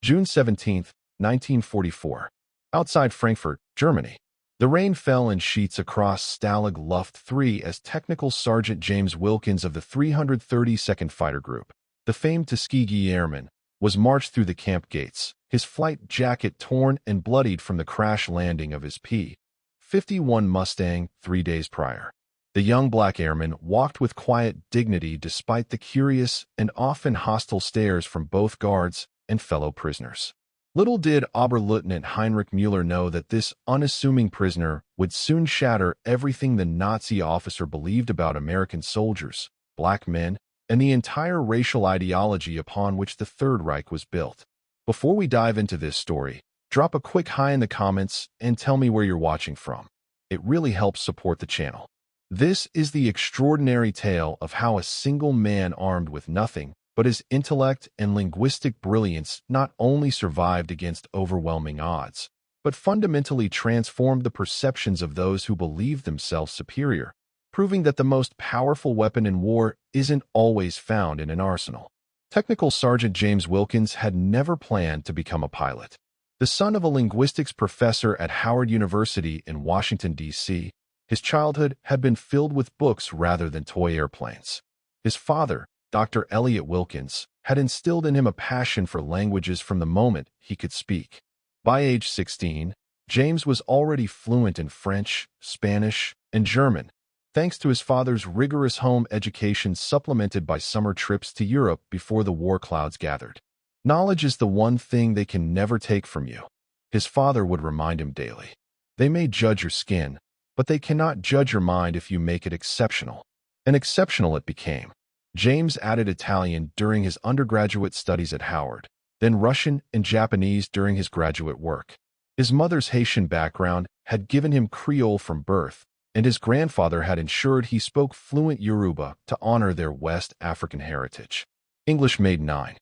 June 17, 1944. Outside Frankfurt, Germany. The rain fell in sheets across Stalag Luft 3 as Technical Sergeant James Wilkins of the 332nd Fighter Group, the famed Tuskegee Airman, was marched through the camp gates, his flight jacket torn and bloodied from the crash landing of his P-51 Mustang 3 days prior. The young black airman walked with quiet dignity despite the curious and often hostile stares from both guards and fellow prisoners. Little did Oberleutnant Heinrich Müller know that this unassuming prisoner would soon shatter everything the Nazi officer believed about American soldiers, black men, and the entire racial ideology upon which the Third Reich was built. Before we dive into this story, drop a quick hi in the comments and tell me where you're watching from. It really helps support the channel. This is the extraordinary tale of how a single man armed with nothing but his intellect and linguistic brilliance not only survived against overwhelming odds, but fundamentally transformed the perceptions of those who believed themselves superior, proving that the most powerful weapon in war isn't always found in an arsenal. Technical Sergeant James Wilkins had never planned to become a pilot. The son of a linguistics professor at Howard University in Washington, D.C., his childhood had been filled with books rather than toy airplanes. His father, Dr. Elliot Wilkins, had instilled in him a passion for languages from the moment he could speak. By age 16, James was already fluent in French, Spanish, and German, thanks to his father's rigorous home education supplemented by summer trips to Europe before the war clouds gathered. Knowledge is the one thing they can never take from you, his father would remind him daily. They may judge your skin, but they cannot judge your mind if you make it exceptional. And exceptional it became. James added Italian during his undergraduate studies at Howard, then Russian and Japanese during his graduate work. His mother's Haitian background had given him Creole from birth, and his grandfather had ensured he spoke fluent Yoruba to honor their West African heritage. English made nine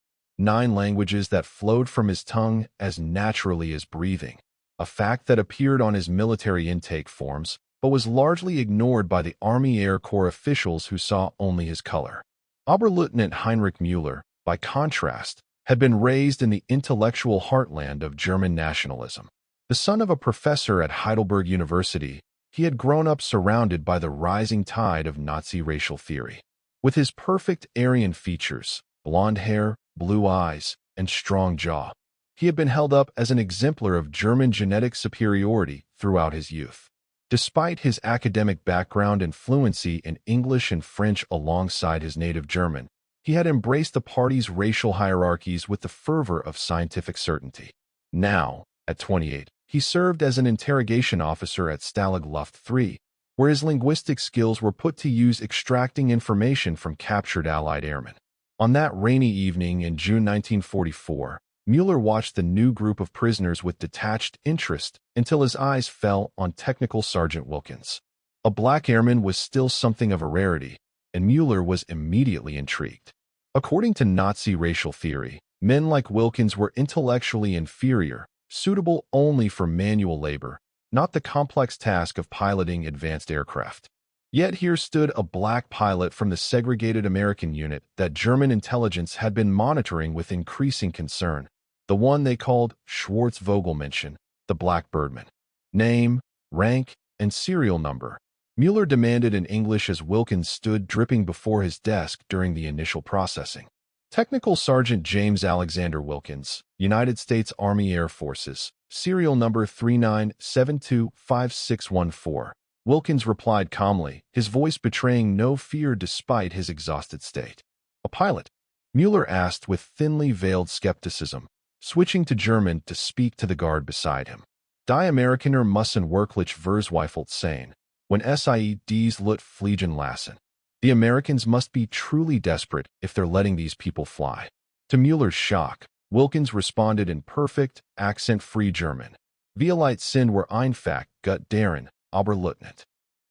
languages that flowed from his tongue as naturally as breathing, a fact that appeared on his military intake forms, but was largely ignored by the Army Air Corps officials who saw only his color. Oberleutnant Heinrich Müller, by contrast, had been raised in the intellectual heartland of German nationalism. The son of a professor at Heidelberg University, he had grown up surrounded by the rising tide of Nazi racial theory. With his perfect Aryan features, blonde hair, blue eyes, and strong jaw, he had been held up as an exemplar of German genetic superiority throughout his youth. Despite his academic background and fluency in English and French alongside his native German, he had embraced the party's racial hierarchies with the fervor of scientific certainty. Now, at 28, he served as an interrogation officer at Stalag Luft 3, where his linguistic skills were put to use extracting information from captured Allied airmen. On that rainy evening in June 1944, Müller watched the new group of prisoners with detached interest until his eyes fell on Technical Sergeant Wilkins. A black airman was still something of a rarity, and Müller was immediately intrigued. According to Nazi racial theory, men like Wilkins were intellectually inferior, suitable only for manual labor, not the complex task of piloting advanced aircraft. Yet here stood a black pilot from the segregated American unit that German intelligence had been monitoring with increasing concern, the one they called Schwarz-Vogelmännchen, the Black Birdman. Name, rank, and serial number. Müller demanded in English as Wilkins stood dripping before his desk during the initial processing. Technical Sergeant James Alexander Wilkins, United States Army Air Forces, serial number 39725614. Wilkins replied calmly, his voice betraying no fear despite his exhausted state. A pilot? Müller asked with thinly veiled skepticism, switching to German to speak to the guard beside him. Die Amerikaner müssen wirklich verzweifelt sein, when sie dies Lut fliegen lassen. The Americans must be truly desperate if they're letting these people fly. To Müller's shock, Wilkins responded in perfect, accent-free German. Vielleicht sind wir einfach gut darin, Oberleutnant.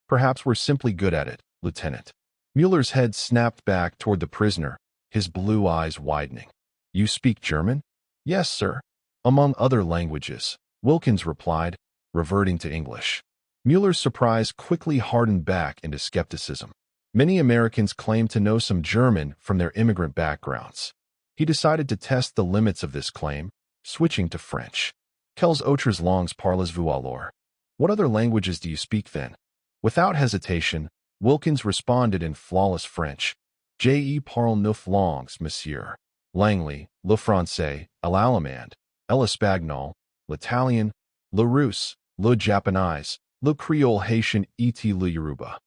Perhaps we're simply good at it, Lieutenant. Müller's head snapped back toward the prisoner, his blue eyes widening. You speak German? Yes, sir. Among other languages, Wilkins replied, reverting to English. Müller's surprise quickly hardened back into skepticism. Many Americans claim to know some German from their immigrant backgrounds. He decided to test the limits of this claim, switching to French. Quelles autres langues parlez-vous alors? What other languages do you speak then? Without hesitation, Wilkins responded in flawless French. Je parle neuf langues, monsieur. Langley, le français, l'allemand, l'espagnol, l'italien, le russe, le japonais, le creole haitian et le yoruba.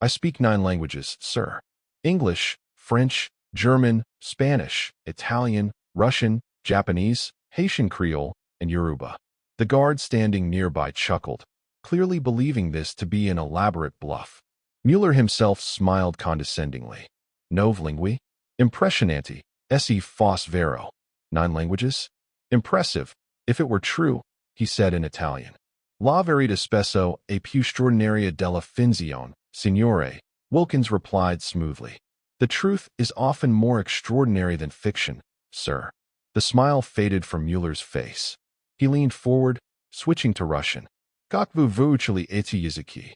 I speak 9 languages, sir. English, French, German, Spanish, Italian, Russian, Japanese, Haitian Creole, and Yoruba. The guard standing nearby chuckled, clearly believing this to be an elaborate bluff. Mueller himself smiled condescendingly. Nove lingue? Impressionante. Esse fos vero. 9 languages? Impressive, if it were true, he said in Italian. La verità spesso è più straordinaria della finzione, signore, Wilkins replied smoothly. The truth is often more extraordinary than fiction, sir. The smile faded from Mueller's face. He leaned forward, switching to Russian. Как вы выучили эти языки?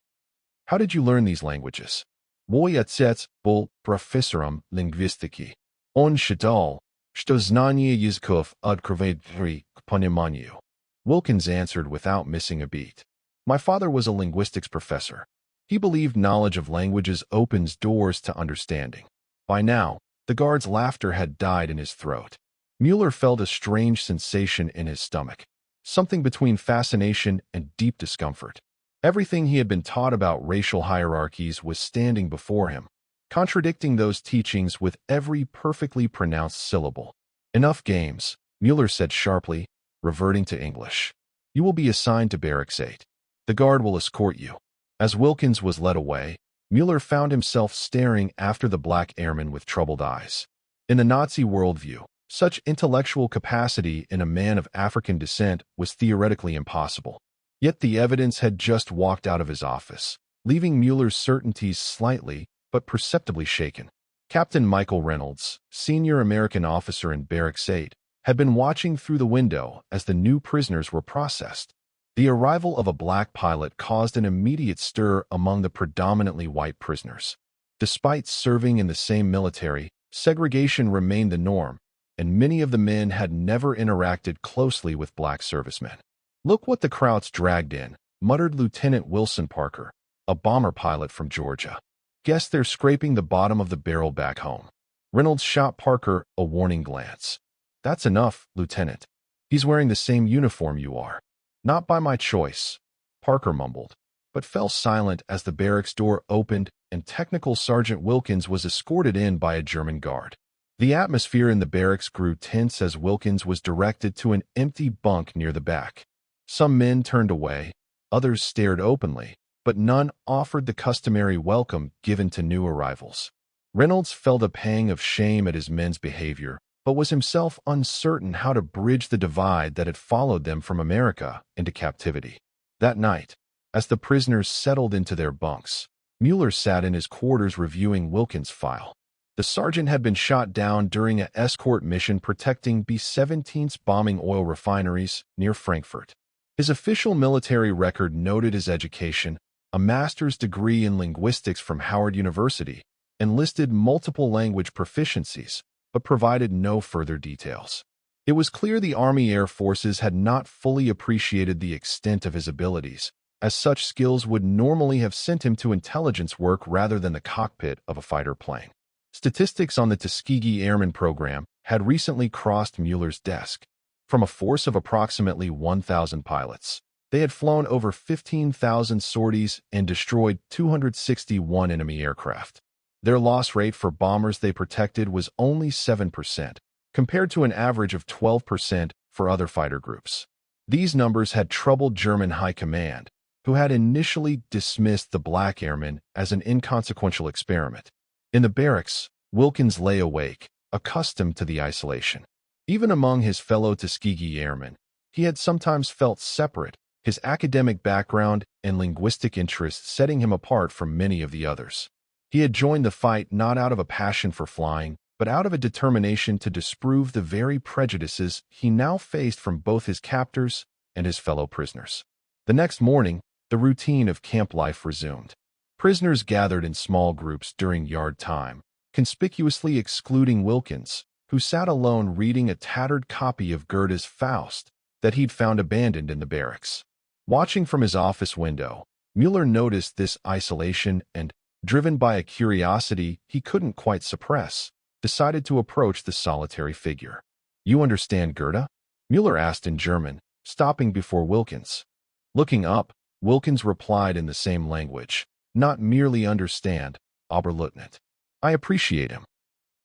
How did you learn these languages? Мой отец был профессором лингвистики. Он считал, что знание языков открывает двери к пониманию. Wilkins answered without missing a beat. My father was a linguistics professor. He believed knowledge of languages opens doors to understanding. By now, the guard's laughter had died in his throat. Mueller felt a strange sensation in his stomach, something between fascination and deep discomfort. Everything he had been taught about racial hierarchies was standing before him, contradicting those teachings with every perfectly pronounced syllable. Enough games, Mueller said sharply, reverting to English. You will be assigned to Barracks 8. The guard will escort you. As Wilkins was led away, Mueller found himself staring after the black airman with troubled eyes. In the Nazi worldview, such intellectual capacity in a man of African descent was theoretically impossible. Yet the evidence had just walked out of his office, leaving Mueller's certainties slightly but perceptibly shaken. Captain Michael Reynolds, senior American officer in Barracks 8, had been watching through the window as the new prisoners were processed. The arrival of a black pilot caused an immediate stir among the predominantly white prisoners. Despite serving in the same military, segregation remained the norm, and many of the men had never interacted closely with black servicemen. Look what the Krauts dragged in, muttered Lieutenant Wilson Parker, a bomber pilot from Georgia. Guess they're scraping the bottom of the barrel back home. Reynolds shot Parker a warning glance. That's enough, Lieutenant. He's wearing the same uniform you are. Not by my choice, Parker mumbled, but fell silent as the barracks door opened and Technical Sergeant Wilkins was escorted in by a German guard. The atmosphere in the barracks grew tense as Wilkins was directed to an empty bunk near the back. Some men turned away, others stared openly, but none offered the customary welcome given to new arrivals. Reynolds felt a pang of shame at his men's behavior, but was himself uncertain how to bridge the divide that had followed them from America into captivity. That night, as the prisoners settled into their bunks, Mueller sat in his quarters reviewing Wilkins' file. The sergeant had been shot down during an escort mission protecting B-17's bombing oil refineries near Frankfurt. His official military record noted his education, a master's degree in linguistics from Howard University, and listed multiple language proficiencies, but provided no further details. It was clear the Army Air Forces had not fully appreciated the extent of his abilities, as such skills would normally have sent him to intelligence work rather than the cockpit of a fighter plane. Statistics on the Tuskegee Airmen program had recently crossed Mueller's desk. From a force of approximately 1,000 pilots, they had flown over 15,000 sorties and destroyed 261 enemy aircraft. Their loss rate for bombers they protected was only 7%, compared to an average of 12% for other fighter groups. These numbers had troubled German high command, who had initially dismissed the black airmen as an inconsequential experiment. In the barracks, Wilkins lay awake, accustomed to the isolation. Even among his fellow Tuskegee airmen, he had sometimes felt separate, his academic background and linguistic interests setting him apart from many of the others. He had joined the fight not out of a passion for flying, but out of a determination to disprove the very prejudices he now faced from both his captors and his fellow prisoners. The next morning, the routine of camp life resumed. Prisoners gathered in small groups during yard time, conspicuously excluding Wilkins, who sat alone reading a tattered copy of Goethe's Faust that he'd found abandoned in the barracks. Watching from his office window, Mueller noticed this isolation and, driven by a curiosity he couldn't quite suppress, decided to approach the solitary figure. "You understand Goethe?" Mueller asked in German, stopping before Wilkins. Looking up, Wilkins replied in the same language, "Not merely understand, Oberleutnant. I appreciate him.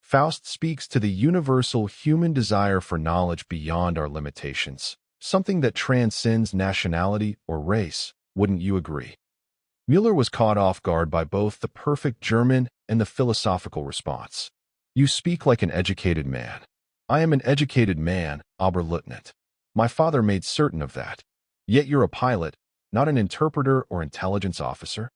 Faust speaks to the universal human desire for knowledge beyond our limitations, something that transcends nationality or race. Wouldn't you agree?" Mueller was caught off guard by both the perfect German and the philosophical response. "You speak like an educated man." "I am an educated man, Oberleutnant. My father made certain of that. Yet you're a pilot, not an interpreter or intelligence officer."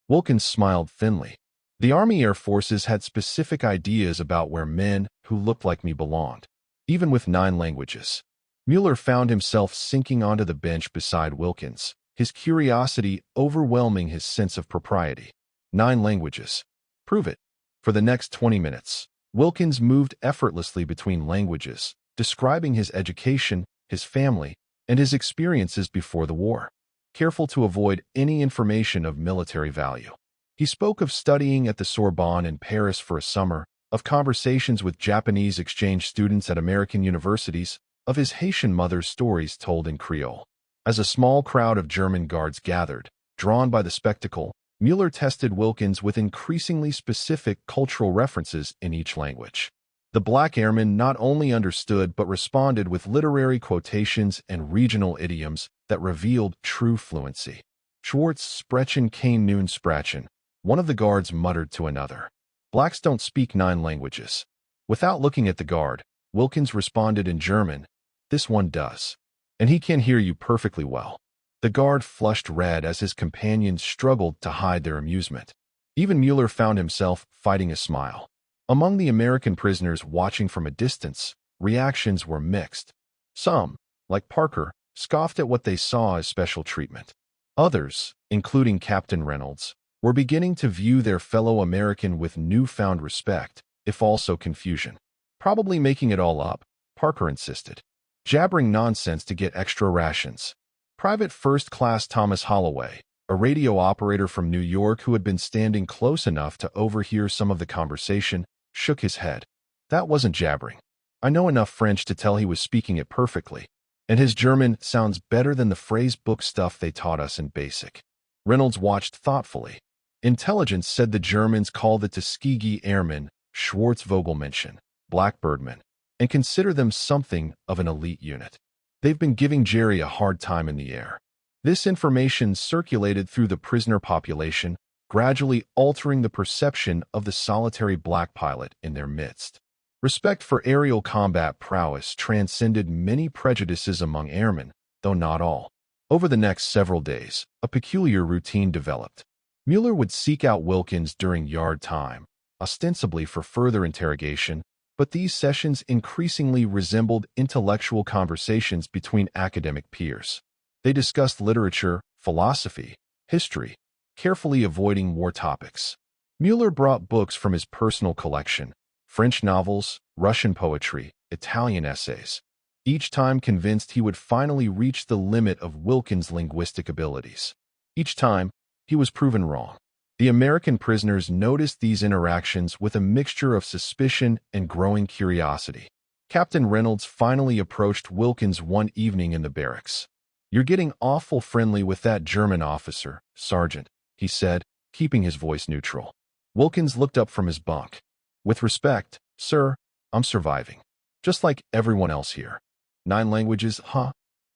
Wilkins smiled thinly. "The Army Air Forces had specific ideas about where men who looked like me belonged, even with 9 languages." Mueller found himself sinking onto the bench beside Wilkins, his curiosity overwhelming his sense of propriety. 9 languages. Prove it. For the next 20 minutes, Wilkins moved effortlessly between languages, describing his education, his family, and his experiences before the war, careful to avoid any information of military value. He spoke of studying at the Sorbonne in Paris for a summer, of conversations with Japanese exchange students at American universities, of his Haitian mother's stories told in Creole. As a small crowd of German guards gathered, drawn by the spectacle, Mueller tested Wilkins with increasingly specific cultural references in each language. The black airman not only understood but responded with literary quotations and regional idioms that revealed true fluency. "Schwarz sprechen kein nun sprachen," one of the guards muttered to another. "Blacks don't speak 9 languages." Without looking at the guard, Wilkins responded in German, "This one does. And he can hear you perfectly well." The guard flushed red as his companions struggled to hide their amusement. Even Mueller found himself fighting a smile. Among the American prisoners watching from a distance, reactions were mixed. Some, like Parker, scoffed at what they saw as special treatment. Others, including Captain Reynolds, were beginning to view their fellow American with newfound respect, if also confusion. "Probably making it all up," Parker insisted. "Jabbering nonsense to get extra rations." Private First Class Thomas Holloway, a radio operator from New York who had been standing close enough to overhear some of the conversation, shook his head. "That wasn't jabbering. I know enough French to tell he was speaking it perfectly, and his German sounds better than the phrase book stuff they taught us in basic." Reynolds watched thoughtfully. "Intelligence said the Germans call the Tuskegee Airmen Schwarzvogelmenschen, Blackbirdmen, and consider them something of an elite unit. They've been giving Jerry a hard time in the air." This information circulated through the prisoner population, gradually altering the perception of the solitary black pilot in their midst. Respect for aerial combat prowess transcended many prejudices among airmen, though not all. Over the next several days, a peculiar routine developed. Mueller would seek out Wilkins during yard time, ostensibly for further interrogation, but these sessions increasingly resembled intellectual conversations between academic peers. They discussed literature, philosophy, history, carefully avoiding war topics. Mueller brought books from his personal collection, French novels, Russian poetry, Italian essays, each time convinced he would finally reach the limit of Wilkins' linguistic abilities. Each time, he was proven wrong. The American prisoners noticed these interactions with a mixture of suspicion and growing curiosity. Captain Reynolds finally approached Wilkins one evening in the barracks. "You're getting awful friendly with that German officer, Sergeant," he said, keeping his voice neutral. Wilkins looked up from his bunk. "With respect, sir, I'm surviving. Just like everyone else here." 9 languages, huh?"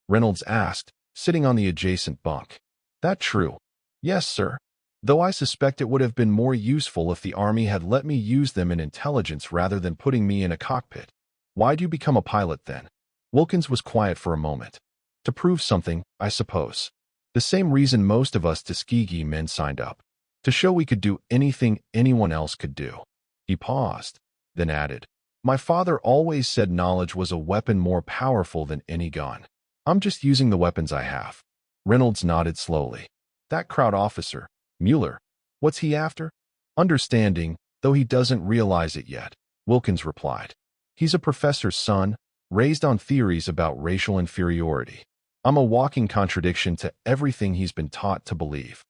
Reynolds asked, sitting on the adjacent bunk. "That true?" "Yes, sir. Though I suspect it would have been more useful if the Army had let me use them in intelligence rather than putting me in a cockpit." "Why'd you become a pilot then?" Wilkins was quiet for a moment. "To prove something, I suppose. The same reason most of us Tuskegee men signed up. To show we could do anything anyone else could do." He paused, then added, "My father always said knowledge was a weapon more powerful than any gun. I'm just using the weapons I have." Reynolds nodded slowly. "That crowd officer, Mueller, what's he after?" "Understanding, though he doesn't realize it yet," Wilkins replied. He's a professor's son, raised on theories about racial inferiority. I'm a walking contradiction to everything he's been taught to believe.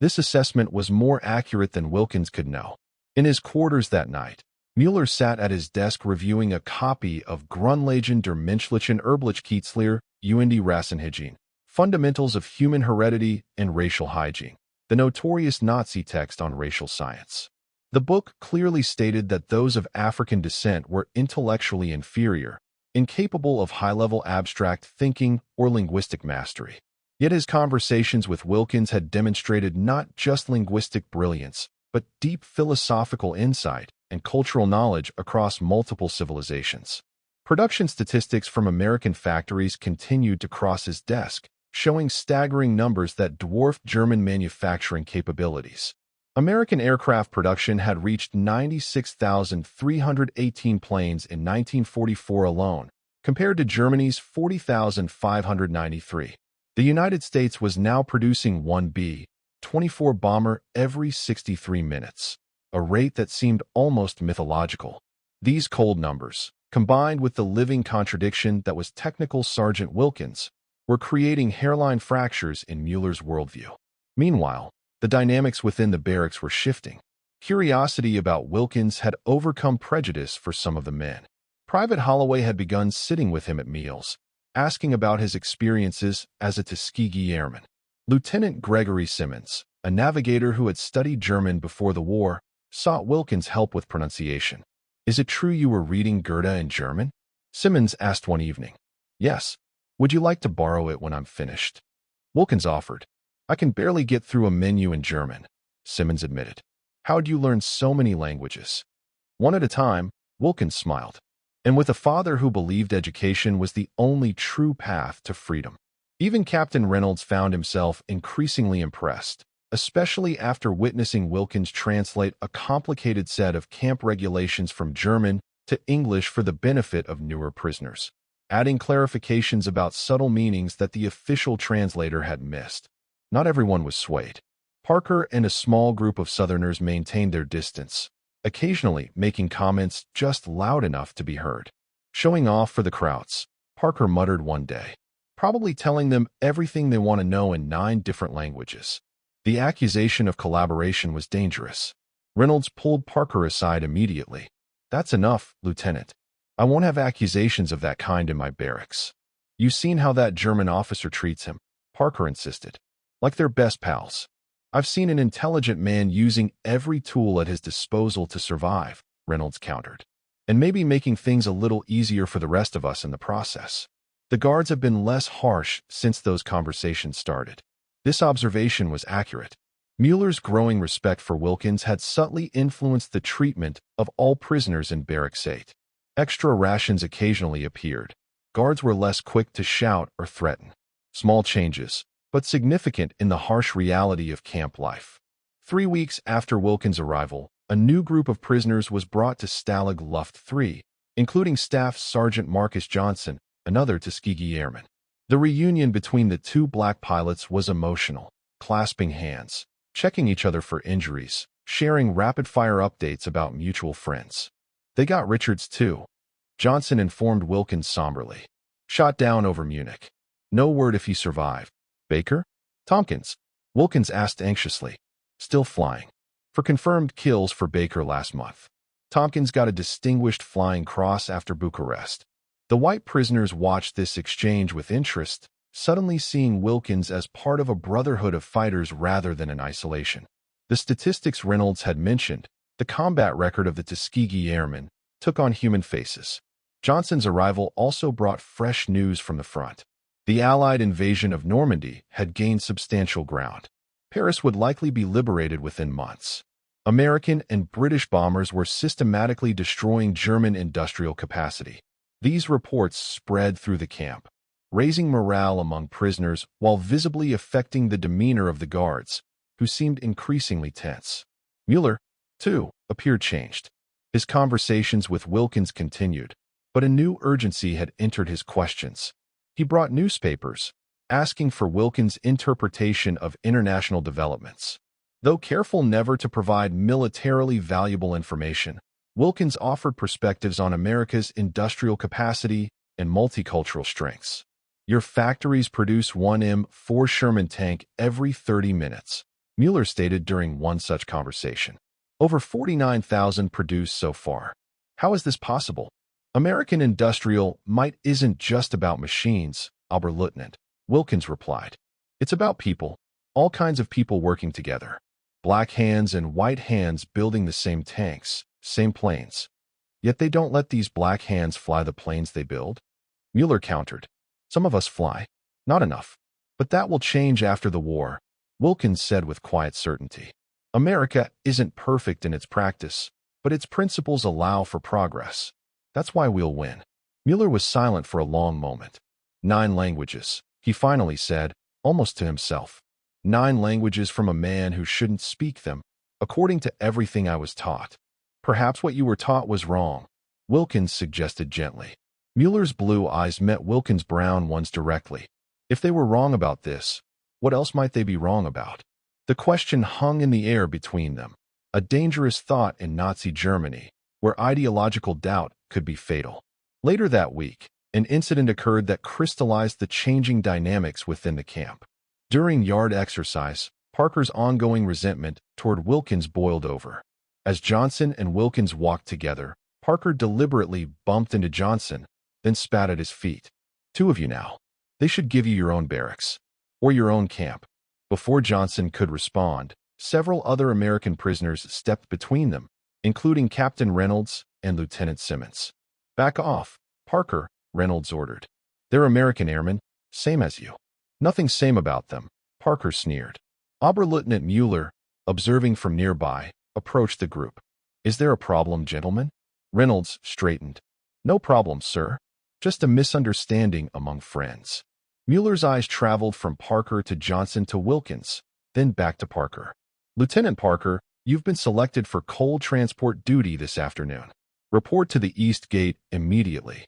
This assessment was more accurate than Wilkins could know. In his quarters that night, Mueller sat at his desk reviewing a copy of Grundlagen der menschlichen Erblichen und Rassenhygiene, Fundamentals of Human Heredity and Racial Hygiene, the notorious Nazi text on racial science. The book clearly stated that those of African descent were intellectually inferior, incapable of high-level abstract thinking or linguistic mastery. Yet his conversations with Wilkins had demonstrated not just linguistic brilliance, but deep philosophical insight and cultural knowledge across multiple civilizations. Production statistics from American factories continued to cross his desk, showing staggering numbers that dwarfed German manufacturing capabilities. American aircraft production had reached 96,318 planes in 1944 alone, compared to Germany's 40,593. The United States was now producing one B-24 bomber every 63 minutes, a rate that seemed almost mythological. These cold numbers, combined with the living contradiction that was Technical Sergeant Wilkins, were creating hairline fractures in Mueller's worldview. Meanwhile, the dynamics within the barracks were shifting. Curiosity about Wilkins had overcome prejudice for some of the men. Private Holloway had begun sitting with him at meals, asking about his experiences as a Tuskegee Airman. Lieutenant Gregory Simmons, a navigator who had studied German before the war, sought Wilkins' help with pronunciation. "Is it true you were reading Goethe in German?" Simmons asked one evening. "Yes. Would you like to borrow it when I'm finished?" Wilkins offered. "I can barely get through a menu in German," Simmons admitted. "How'd you learn so many languages?" "One at a time," Wilkins smiled. And with a father who believed education was the only true path to freedom. Even Captain Reynolds found himself increasingly impressed, especially after witnessing Wilkins translate a complicated set of camp regulations from German to English for the benefit of newer prisoners, adding clarifications about subtle meanings that the official translator had missed. Not everyone was swayed. Parker and a small group of Southerners maintained their distance, occasionally making comments just loud enough to be heard. Showing off for the Krauts, Parker muttered one day, probably telling them everything they want to know in 9 different languages. The accusation of collaboration was dangerous. Reynolds pulled Parker aside immediately. "That's enough, Lieutenant. I won't have accusations of that kind in my barracks." "You've seen how that German officer treats him," Parker insisted. "Like they're best pals." "I've seen an intelligent man using every tool at his disposal to survive," Reynolds countered. "And maybe making things a little easier for the rest of us in the process." The guards have been less harsh since those conversations started. This observation was accurate. Mueller's growing respect for Wilkins had subtly influenced the treatment of all prisoners in Barracks 8. Extra rations occasionally appeared. Guards were less quick to shout or threaten. Small changes, but significant in the harsh reality of camp life. 3 weeks after Wilkins' arrival, a new group of prisoners was brought to Stalag Luft 3, including Staff Sergeant Marcus Johnson, another Tuskegee Airman. The reunion between the 2 black pilots was emotional, clasping hands, checking each other for injuries, sharing rapid-fire updates about mutual friends. "They got Richards too," Johnson informed Wilkins somberly. "Shot down over Munich. No word if he survived." "Baker?" "Tompkins?" Wilkins asked anxiously. "Still flying." "For confirmed kills for Baker last month. Tompkins got a Distinguished Flying Cross after Bucharest." The white prisoners watched this exchange with interest, suddenly seeing Wilkins as part of a brotherhood of fighters rather than in isolation. The statistics Reynolds had mentioned, the combat record of the Tuskegee Airmen, took on human faces. Johnson's arrival also brought fresh news from the front. The Allied invasion of Normandy had gained substantial ground. Paris would likely be liberated within months. American and British bombers were systematically destroying German industrial capacity. These reports spread through the camp, raising morale among prisoners while visibly affecting the demeanor of the guards, who seemed increasingly tense. Mueller, too, appeared changed. His conversations with Wilkins continued, but a new urgency had entered his questions. He brought newspapers, asking for Wilkins' interpretation of international developments. Though careful never to provide militarily valuable information, Wilkins offered perspectives on America's industrial capacity and multicultural strengths. Your factories produce 1M4 Sherman tank every 30 minutes, Mueller stated during one such conversation. Over 49,000 produced so far. How is this possible? American industrial might isn't just about machines, Oberleutnant Wilkins replied. It's about people, all kinds of people working together. Black hands and white hands building the same tanks, same planes. Yet they don't let these black hands fly the planes they build? Mueller countered. Some of us fly. Not enough. But that will change after the war, Wilkins said with quiet certainty. America isn't perfect in its practice, but its principles allow for progress. That's why we'll win. Mueller was silent for a long moment. 9 languages, he finally said, almost to himself. 9 languages from a man who shouldn't speak them, according to everything I was taught. Perhaps what you were taught was wrong, Wilkins suggested gently. Mueller's blue eyes met Wilkins' brown ones directly. If they were wrong about this, what else might they be wrong about? The question hung in the air between them, a dangerous thought in Nazi Germany, where ideological doubt could be fatal. Later that week, an incident occurred that crystallized the changing dynamics within the camp. During yard exercise, Parker's ongoing resentment toward Wilkins boiled over. As Johnson and Wilkins walked together, Parker deliberately bumped into Johnson, then spat at his feet. 2 of you now. They should give you your own barracks. Or your own camp. Before Johnson could respond, several other American prisoners stepped between them, including Captain Reynolds and Lieutenant Simmons. Back off, Parker, Reynolds ordered. They're American airmen, same as you. Nothing same about them, Parker sneered. Oberleutnant Mueller, observing from nearby, approached the group. Is there a problem, gentlemen? Reynolds straightened. No problem, sir. Just a misunderstanding among friends. Mueller's eyes traveled from Parker to Johnson to Wilkins, then back to Parker. Lieutenant Parker, you've been selected for coal transport duty this afternoon. Report to the East Gate immediately.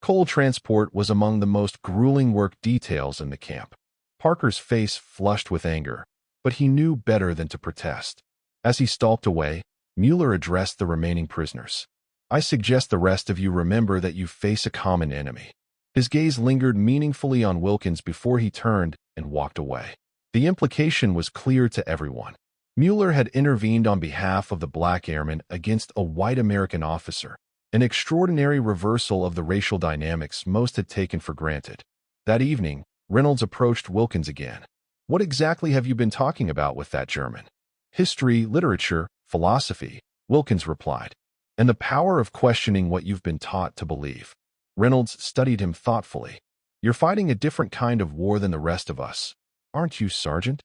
Coal transport was among the most grueling work details in the camp. Parker's face flushed with anger, but he knew better than to protest. As he stalked away, Mueller addressed the remaining prisoners. I suggest the rest of you remember that you face a common enemy. His gaze lingered meaningfully on Wilkins before he turned and walked away. The implication was clear to everyone. Mueller had intervened on behalf of the black airmen against a white American officer, an extraordinary reversal of the racial dynamics most had taken for granted. That evening, Reynolds approached Wilkins again. What exactly have you been talking about with that German? History, literature, philosophy, Wilkins replied. And the power of questioning what you've been taught to believe. Reynolds studied him thoughtfully. You're fighting a different kind of war than the rest of us, aren't you, Sergeant?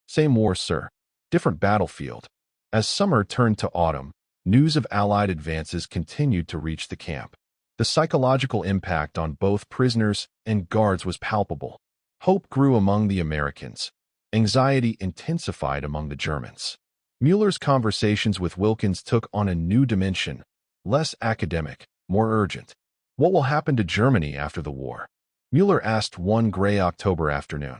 Same war, sir. Different battlefield. As summer turned to autumn, news of Allied advances continued to reach the camp. The psychological impact on both prisoners and guards was palpable. Hope grew among the Americans. Anxiety intensified among the Germans. Mueller's conversations with Wilkins took on a new dimension, less academic, more urgent. What will happen to Germany after the war? Mueller asked one gray October afternoon.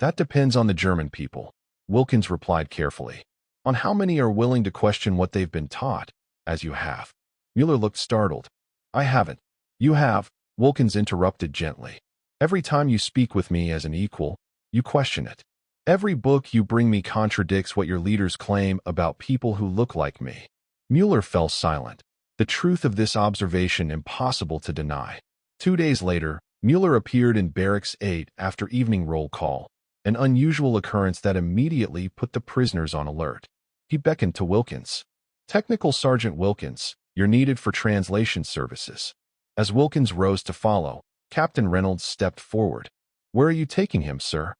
That depends on the German people, Wilkins replied carefully. On how many are willing to question what they've been taught, as you have. Mueller looked startled. I haven't. You have, Wilkins interrupted gently. Every time you speak with me as an equal, you question it. Every book you bring me contradicts what your leaders claim about people who look like me. Mueller fell silent, the truth of this observation impossible to deny. 2 days later, Mueller appeared in Barracks 8 after evening roll call, an unusual occurrence that immediately put the prisoners on alert. He beckoned to Wilkins. Technical Sergeant Wilkins, you're needed for translation services. As Wilkins rose to follow, Captain Reynolds stepped forward. Where are you taking him, sir?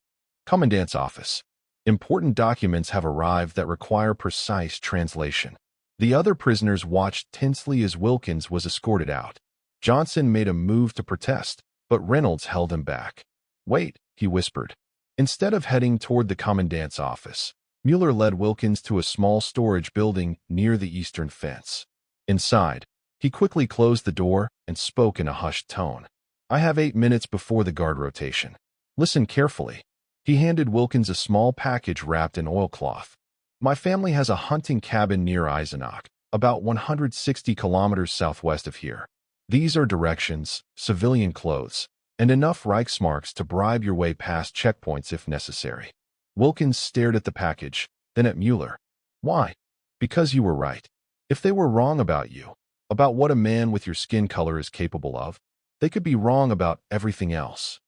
Commandant's office. Important documents have arrived that require precise translation. The other prisoners watched tensely as Wilkins was escorted out. Johnson made a move to protest, but Reynolds held him back. Wait, he whispered. Instead of heading toward the commandant's office, Mueller led Wilkins to a small storage building near the eastern fence. Inside, he quickly closed the door and spoke in a hushed tone. I have 8 minutes before the guard rotation. Listen carefully. He handed Wilkins a small package wrapped in oilcloth. My family has a hunting cabin near Eisenach. about 160 kilometers southwest of here. These are directions, civilian clothes, and enough Reichsmarks to bribe your way past checkpoints if necessary. Wilkins stared at the package, then at Mueller. Why? Because you were right. If they were wrong about you, about what a man with your skin color is capable of, they could be wrong about everything else.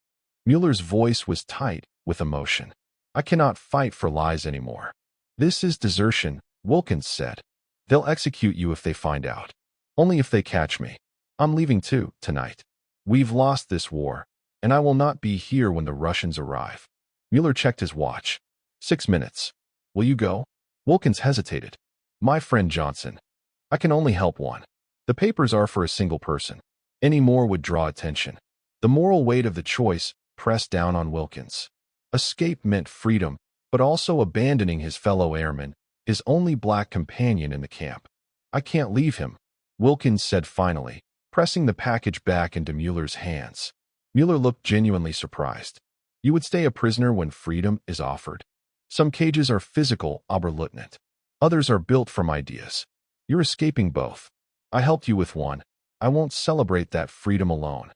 Mueller's voice was tight with emotion. I cannot fight for lies anymore. This is desertion, Wilkins said. They'll execute you if they find out. Only if they catch me. I'm leaving too, tonight. We've lost this war, and I will not be here when the Russians arrive. Mueller checked his watch. 6 minutes. Will you go? Wilkins hesitated. My friend Johnson. I can only help one. The papers are for a single person. Any more would draw attention. The moral weight of the choice pressed down on Wilkins. Escape meant freedom, but also abandoning his fellow airman, his only black companion in the camp. I can't leave him, Wilkins said finally, pressing the package back into Mueller's hands. Mueller looked genuinely surprised. You would stay a prisoner when freedom is offered. Some cages are physical, Oberleutnant. Others are built from ideas. You're escaping both. I helped you with one. I won't celebrate that freedom alone.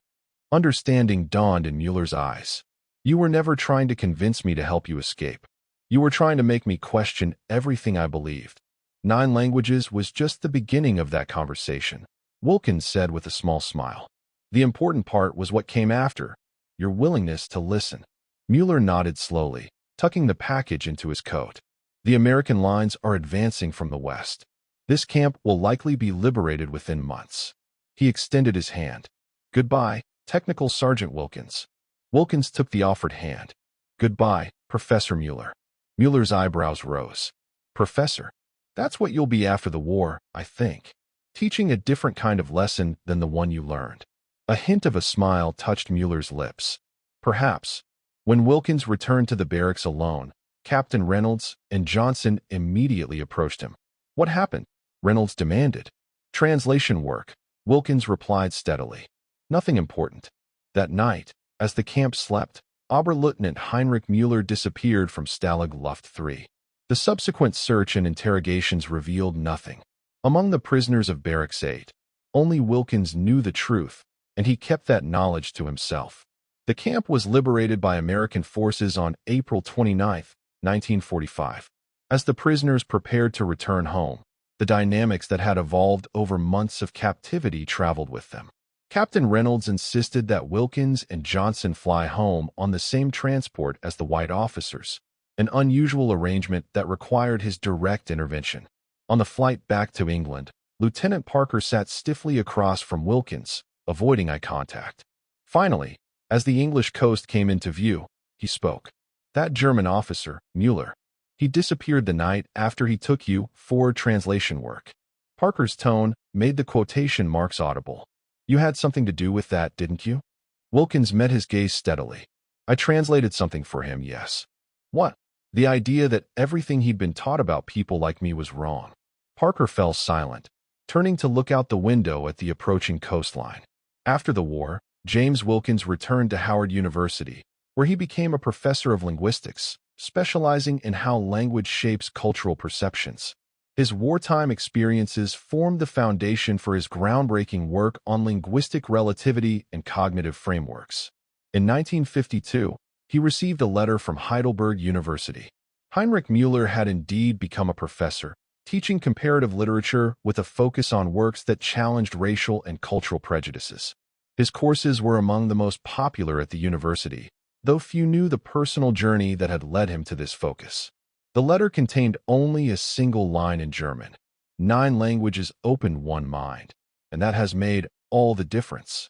Understanding dawned in Mueller's eyes. You were never trying to convince me to help you escape. You were trying to make me question everything I believed. 9 languages was just the beginning of that conversation, Wilkins said with a small smile. The important part was what came after, your willingness to listen. Mueller nodded slowly, tucking the package into his coat. The American lines are advancing from the west. This camp will likely be liberated within months. He extended his hand. Goodbye, Technical Sergeant Wilkins. Wilkins took the offered hand. Goodbye, Professor Mueller. Mueller's eyebrows rose. Professor? That's what you'll be after the war, I think. Teaching a different kind of lesson than the one you learned. A hint of a smile touched Mueller's lips. Perhaps. When Wilkins returned to the barracks alone, Captain Reynolds and Johnson immediately approached him. What happened? Reynolds demanded. Translation work, Wilkins replied steadily. Nothing important. That night, as the camp slept, Oberleutnant Heinrich Mueller disappeared from Stalag Luft 3. The subsequent search and interrogations revealed nothing. Among the prisoners of Barracks 8, only Wilkins knew the truth, and he kept that knowledge to himself. The camp was liberated by American forces on April 29, 1945. As the prisoners prepared to return home, the dynamics that had evolved over months of captivity traveled with them. Captain Reynolds insisted that Wilkins and Johnson fly home on the same transport as the white officers, an unusual arrangement that required his direct intervention. On the flight back to England, Lieutenant Parker sat stiffly across from Wilkins, avoiding eye contact. Finally, as the English coast came into view, he spoke. That German officer, Mueller, he disappeared the night after he took you for translation work. Parker's tone made the quotation marks audible. You had something to do with that, didn't you? Wilkins met his gaze steadily. I translated something for him, yes. What? The idea that everything he'd been taught about people like me was wrong. Parker fell silent, turning to look out the window at the approaching coastline. After the war, James Wilkins returned to Howard University, where he became a professor of linguistics, specializing in how language shapes cultural perceptions. His wartime experiences formed the foundation for his groundbreaking work on linguistic relativity and cognitive frameworks. In 1952, he received a letter from Heidelberg University. Heinrich Mueller had indeed become a professor, teaching comparative literature with a focus on works that challenged racial and cultural prejudices. His courses were among the most popular at the university, though few knew the personal journey that had led him to this focus. The letter contained only a single line in German. 9 languages opened one mind, and that has made all the difference.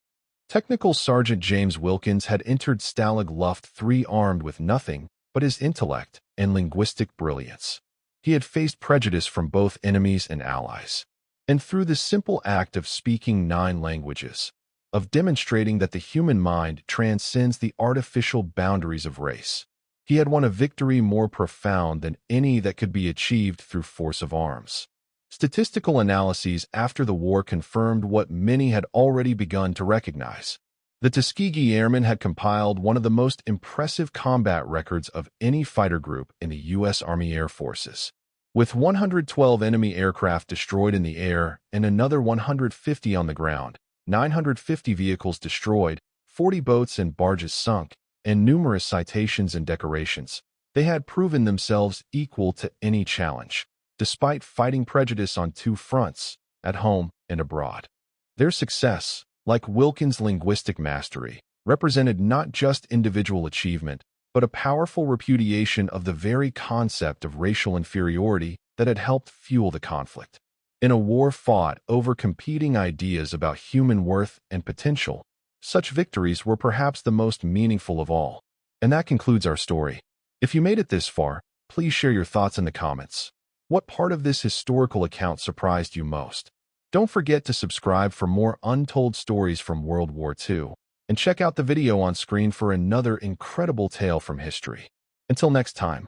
Technical Sergeant James Wilkins had entered Stalag Luft 3 armed with nothing but his intellect and linguistic brilliance. He had faced prejudice from both enemies and allies. And through the simple act of speaking 9 languages, of demonstrating that the human mind transcends the artificial boundaries of race, he had won a victory more profound than any that could be achieved through force of arms. Statistical analyses after the war confirmed what many had already begun to recognize. The Tuskegee Airmen had compiled one of the most impressive combat records of any fighter group in the U.S. Army Air Forces. With 112 enemy aircraft destroyed in the air and another 150 on the ground, 950 vehicles destroyed, 40 boats and barges sunk, and numerous citations and decorations, they had proven themselves equal to any challenge, despite fighting prejudice on two fronts, at home and abroad. Their success, like Wilkins' linguistic mastery, represented not just individual achievement, but a powerful repudiation of the very concept of racial inferiority that had helped fuel the conflict. In a war fought over competing ideas about human worth and potential, such victories were perhaps the most meaningful of all. And that concludes our story. If you made it this far, please share your thoughts in the comments. What part of this historical account surprised you most? Don't forget to subscribe for more untold stories from World War II, and check out the video on screen for another incredible tale from history. Until next time.